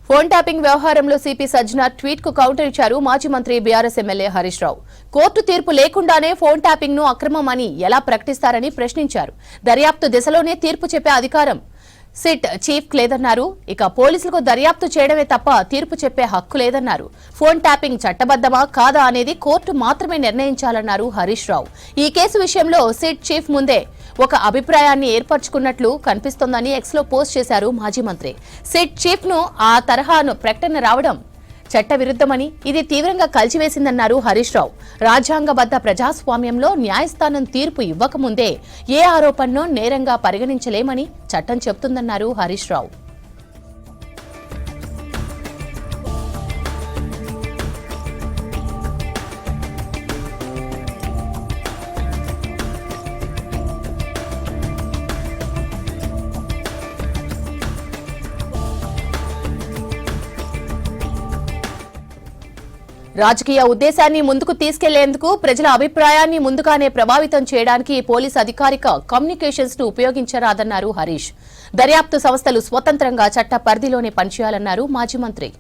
Phone tapping వ్యవహారంలో CP Sajjanar tweet కు counter ఇచ్చారు మాజీ మంత్రి BRS MLA Harish Rao. Court తీర్పు లేకుండానే ఫోన్ ట్యాపింగ్ ను అక్రమమని ఎలా ప్రకటిస్తారని ప్రశ్నించారు. దర్యాప్తు దిశలోనే తీర్పు చెప్పే అధికారం సిట్ చీఫ్ లేదన్నారు. ఇక పోలీసులకు దర్యాప్తు చేయడమే తప్ప తీర్పు చెప్పే హక్కు లేదన్నారు. ఫోన్ ట్యాపింగ్ చట్టబద్దమా కాదా అనేది కోర్టు మాత్రమే నిర్ణయించాలన్నారు హరీష్ రావు. ఈ కేసు విషయంలో సిట్ చీఫ్ ముందే ఒక అభిప్రాయాన్ని ఏర్పరచుకున్నట్లు కనిపిస్తోందని ఎక్స్ లో పోస్ట్ చేశారు మాజీ మంత్రి. సిట్ చీఫ్ ను ఆ తరహాను ప్రకటన రావడం చట్ట విరుద్ధమని, ఇది తీవ్రంగా కలిచివేసిందన్నారు హరీష్ రావు. రాజ్యాంగబద్ద ప్రజాస్వామ్యంలో న్యాయస్థానం తీర్పు ఇవ్వకముందే ఏ ఆరోపణను నేరంగా పరిగణించలేమని చట్టం చెబుతుందన్నారు హరీష్ రావు. రాజకీయ ఉద్దేశాన్ని ముందుకు తీసుకెళ్లేందుకు ప్రజల అభిప్రాయాన్ని ముందుగానే ప్రభావితం చేయడానికి పోలీసు అధికారిక కమ్యూనికేషన్స్ ను ఉపయోగించరాదన్నారు హరీష్. దర్యాప్తు సంస్థలు స్వతంత్రంగా చట్ట పరిధిలోనే పనిచేయాలన్నారు మాజీ మంత్రి.